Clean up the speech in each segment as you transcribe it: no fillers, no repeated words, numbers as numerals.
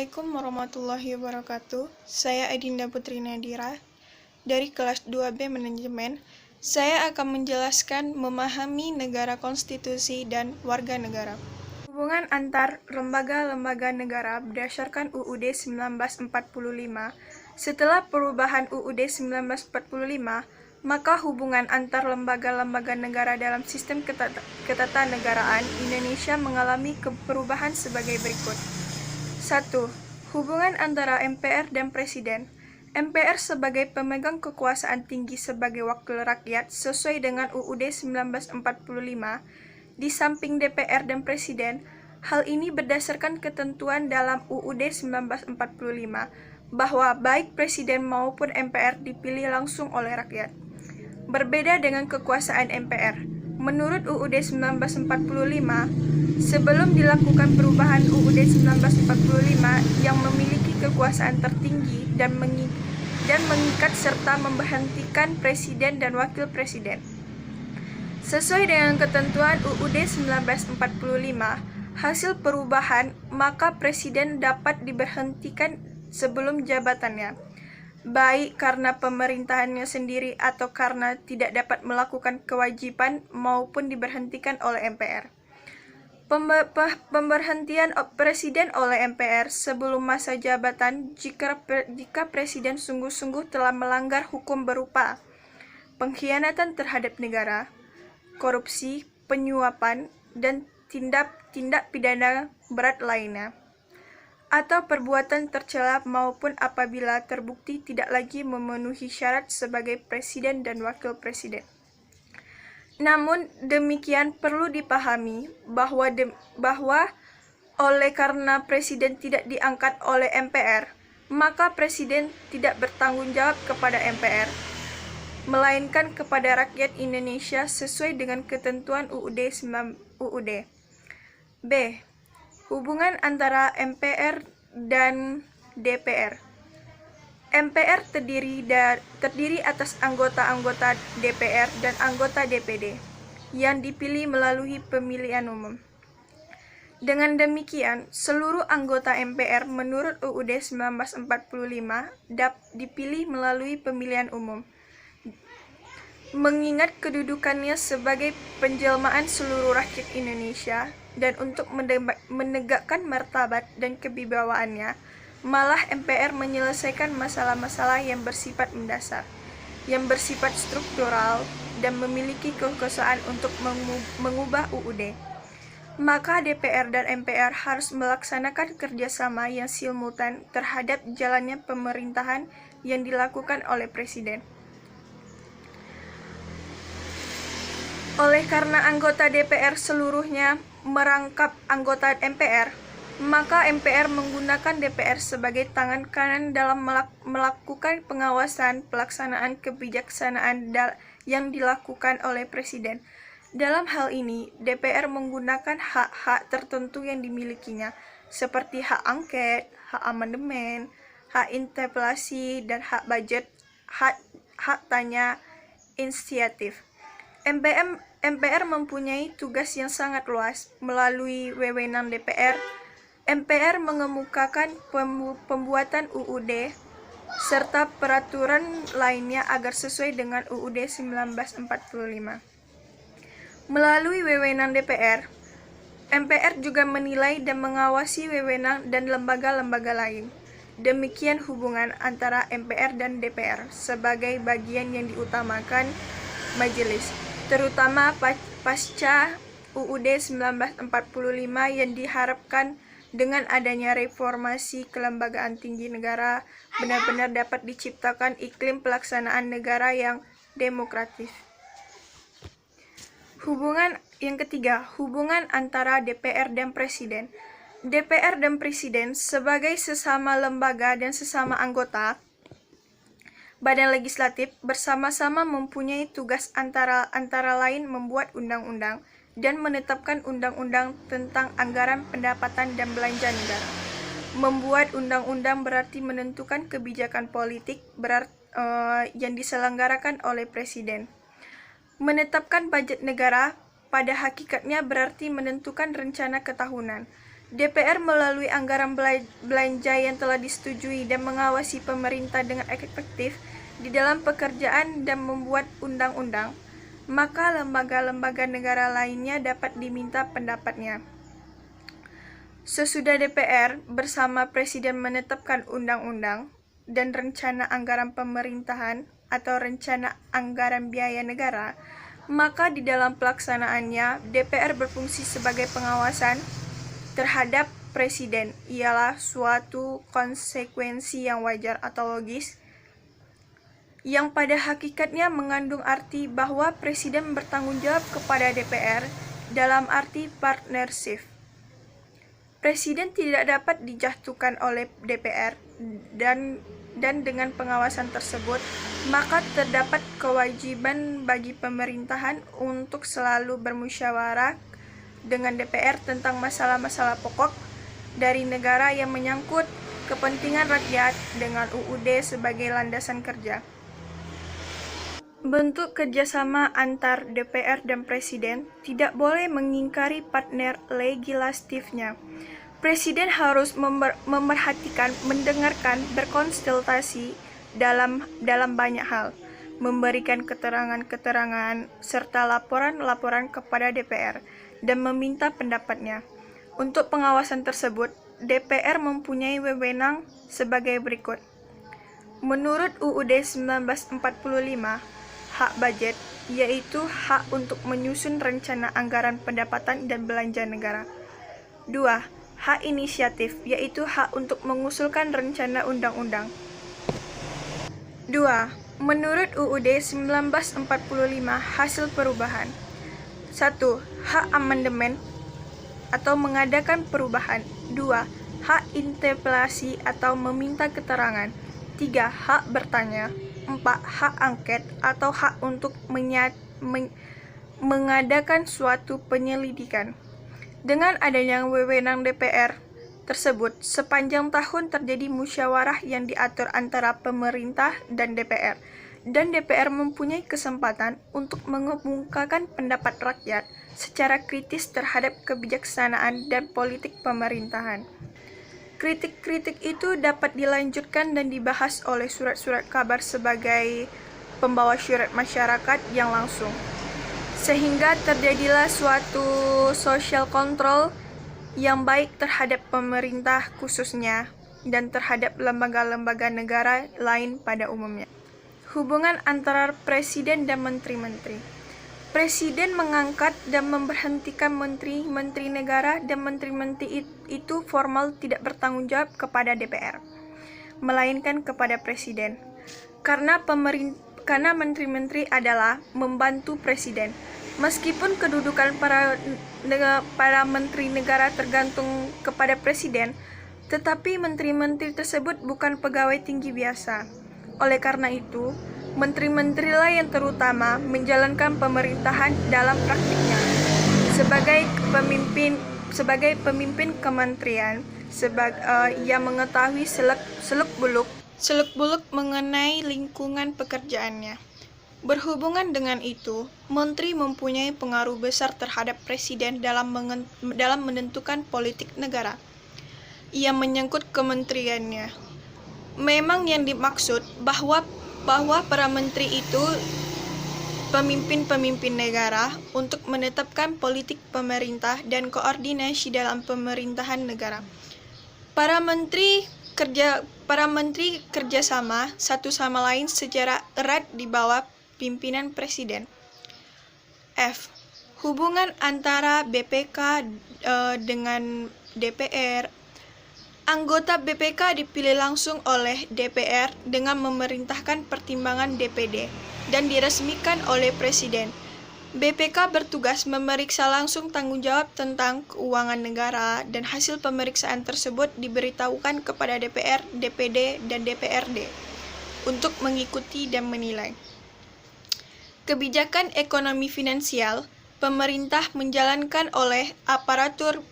Assalamualaikum warahmatullahi wabarakatuh. Saya Adinda Putri Nadira dari kelas 2B Manajemen. Saya akan menjelaskan memahami negara konstitusi dan warga negara. Hubungan antar lembaga-lembaga negara berdasarkan UUD 1945. Setelah perubahan UUD 1945, maka hubungan antar lembaga-lembaga negara dalam sistem ketatanegaraan Indonesia mengalami perubahan sebagai berikut. 1. Hubungan antara MPR dan Presiden. MPR sebagai pemegang kekuasaan tinggi sebagai wakil rakyat sesuai dengan UUD 1945, di samping DPR dan Presiden. Hal ini berdasarkan ketentuan dalam UUD 1945 bahwa baik Presiden maupun MPR dipilih langsung oleh rakyat. Berbeda dengan kekuasaan MPR. Menurut UUD 1945, sebelum dilakukan perubahan UUD 1945 yang memiliki kekuasaan tertinggi dan mengikat serta memberhentikan Presiden dan Wakil Presiden. Sesuai dengan ketentuan UUD 1945, hasil perubahan, maka Presiden dapat diberhentikan sebelum jabatannya, baik karena pemerintahannya sendiri atau karena tidak dapat melakukan kewajiban maupun diberhentikan oleh MPR. Pemberhentian Presiden oleh MPR sebelum masa jabatan jika Presiden sungguh-sungguh telah melanggar hukum berupa pengkhianatan terhadap negara, korupsi, penyuapan, dan tindak pidana berat lainnya, atau perbuatan tercela maupun apabila terbukti tidak lagi memenuhi syarat sebagai Presiden dan Wakil Presiden. Namun demikian perlu dipahami bahwa oleh karena Presiden tidak diangkat oleh MPR, maka Presiden tidak bertanggung jawab kepada MPR, melainkan kepada rakyat Indonesia sesuai dengan ketentuan UUD. B. Hubungan antara MPR dan DPR. MPR terdiri atas anggota-anggota DPR dan anggota DPD yang dipilih melalui pemilihan umum. Dengan demikian, seluruh anggota MPR menurut UUD 1945 dipilih melalui pemilihan umum. Mengingat kedudukannya sebagai penjelmaan seluruh rakyat Indonesia dan untuk menegakkan martabat dan kewibawaannya, malah MPR menyelesaikan masalah-masalah yang bersifat mendasar, yang bersifat struktural, dan memiliki kekuasaan untuk mengubah UUD. Maka DPR dan MPR harus melaksanakan kerjasama yang simultan terhadap jalannya pemerintahan yang dilakukan oleh Presiden. Oleh karena anggota DPR seluruhnya merangkap anggota MPR, maka MPR menggunakan DPR sebagai tangan kanan dalam melakukan pengawasan pelaksanaan kebijaksanaan yang dilakukan oleh Presiden. Dalam hal ini, DPR menggunakan hak-hak tertentu yang dimilikinya, seperti hak angket, hak amandemen, hak interpelasi, dan hak budget, hak tanya inisiatif. MPR mempunyai tugas yang sangat luas. Melalui wewenang DPR, MPR mengemukakan pembuatan UUD serta peraturan lainnya agar sesuai dengan UUD 1945. Melalui wewenang DPR, MPR juga menilai dan mengawasi wewenang dan lembaga-lembaga lain. Demikian hubungan antara MPR dan DPR sebagai bagian yang diutamakan majelis, terutama pasca UUD 1945 yang diharapkan dengan adanya reformasi kelembagaan tinggi negara benar-benar dapat diciptakan iklim pelaksanaan negara yang demokratis. Hubungan yang ketiga, hubungan antara DPR dan Presiden. DPR dan Presiden sebagai sesama lembaga dan sesama anggota Badan Legislatif bersama-sama mempunyai tugas antara lain membuat undang-undang dan menetapkan undang-undang tentang anggaran pendapatan dan belanja negara. Membuat undang-undang berarti menentukan kebijakan politik yang diselenggarakan oleh Presiden. Menetapkan budget negara pada hakikatnya berarti menentukan rencana ketahunan. DPR melalui anggaran belanja yang telah disetujui dan mengawasi pemerintah dengan efektif di dalam pekerjaan dan membuat undang-undang, maka lembaga-lembaga negara lainnya dapat diminta pendapatnya. Sesudah DPR bersama Presiden menetapkan undang-undang dan rencana anggaran pemerintahan atau rencana anggaran biaya negara, maka di dalam pelaksanaannya DPR berfungsi sebagai pengawasan terhadap Presiden. Ialah suatu konsekuensi yang wajar atau logis, yang pada hakikatnya mengandung arti bahwa Presiden bertanggung jawab kepada DPR dalam arti partnership. Presiden tidak dapat dijatuhkan oleh DPR dan dengan pengawasan tersebut, maka terdapat kewajiban bagi pemerintahan untuk selalu bermusyawarah dengan DPR tentang masalah-masalah pokok dari negara yang menyangkut kepentingan rakyat dengan UUD sebagai landasan kerja. Bentuk kerjasama antar DPR dan Presiden tidak boleh mengingkari partner legislatifnya. Presiden harus memerhatikan, mendengarkan, berkonsultasi dalam banyak hal, memberikan keterangan-keterangan, serta laporan-laporan kepada DPR, dan meminta pendapatnya. Untuk pengawasan tersebut, DPR mempunyai wewenang sebagai berikut. Menurut UUD 1945, hak budget, yaitu hak untuk menyusun rencana anggaran pendapatan dan belanja negara. 2. Hak inisiatif, yaitu hak untuk mengusulkan rencana undang-undang. 2. Menurut UUD 1945, hasil perubahan. 1. Hak amandemen atau mengadakan perubahan. 2. Hak interpelasi atau meminta keterangan. 3. Hak bertanya. 4. Hak angket atau hak untuk mengadakan suatu penyelidikan. Dengan adanya wewenang DPR tersebut, sepanjang tahun terjadi musyawarah yang diatur antara pemerintah dan DPR mempunyai kesempatan untuk mengemukakan pendapat rakyat secara kritis terhadap kebijaksanaan dan politik pemerintahan. Kritik-kritik itu dapat dilanjutkan dan dibahas oleh surat-surat kabar sebagai pembawa syurat masyarakat yang langsung, sehingga terjadilah suatu social control yang baik terhadap pemerintah khususnya dan terhadap lembaga-lembaga negara lain pada umumnya. Hubungan antara Presiden dan Menteri-Menteri. Presiden mengangkat dan memberhentikan menteri-menteri negara, dan menteri-menteri itu formal tidak bertanggung jawab kepada DPR, melainkan kepada Presiden. Karena menteri-menteri adalah membantu Presiden. Meskipun kedudukan para menteri negara tergantung kepada Presiden, tetapi menteri-menteri tersebut bukan pegawai tinggi biasa. Oleh karena itu, menteri-menteri lah yang terutama menjalankan pemerintahan dalam praktiknya. Sebagai pemimpin kementerian, yang mengetahui seluk-beluk mengenai lingkungan pekerjaannya. Berhubungan dengan itu, menteri mempunyai pengaruh besar terhadap Presiden dalam menentukan politik negara yang menyangkut kementeriannya. Memang yang dimaksud bahwa para menteri itu pemimpin-pemimpin negara untuk menetapkan politik pemerintah dan koordinasi dalam pemerintahan negara. Para menteri kerjasama satu sama lain secara erat di bawah pimpinan Presiden. F. Hubungan antara BPK dengan DPR. Anggota BPK dipilih langsung oleh DPR dengan memerintahkan pertimbangan DPD dan diresmikan oleh Presiden. BPK bertugas memeriksa langsung tanggung jawab tentang keuangan negara, dan hasil pemeriksaan tersebut diberitahukan kepada DPR, DPD, dan DPRD untuk mengikuti dan menilai. Kebijakan ekonomi finansial, pemerintah menjalankan oleh aparatur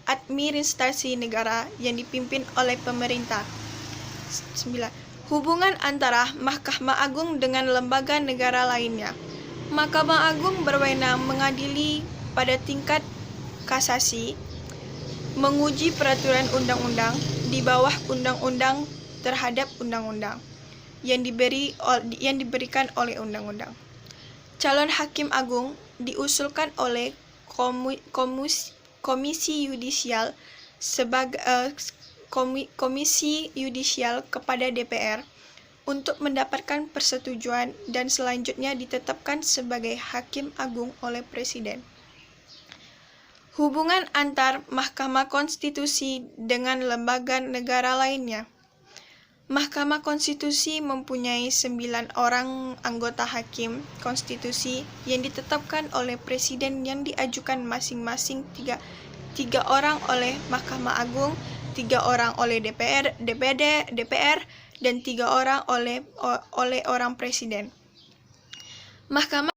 administrasi negara yang dipimpin oleh pemerintah. 9. Hubungan antara Mahkamah Agung dengan lembaga negara lainnya. Mahkamah Agung berwenang mengadili pada tingkat kasasi, menguji peraturan undang-undang di bawah undang-undang terhadap undang-undang yang diberikan oleh undang-undang. Calon hakim agung diusulkan oleh Komisi Yudisial Komisi Yudisial kepada DPR untuk mendapatkan persetujuan dan selanjutnya ditetapkan sebagai hakim agung oleh Presiden. Hubungan antar Mahkamah Konstitusi dengan lembaga negara lainnya. Mahkamah Konstitusi mempunyai 9 orang anggota hakim konstitusi yang ditetapkan oleh Presiden yang diajukan masing-masing 3 orang oleh Mahkamah Agung, 3 orang oleh DPR, dan 3 orang oleh orang Presiden. Mahkamah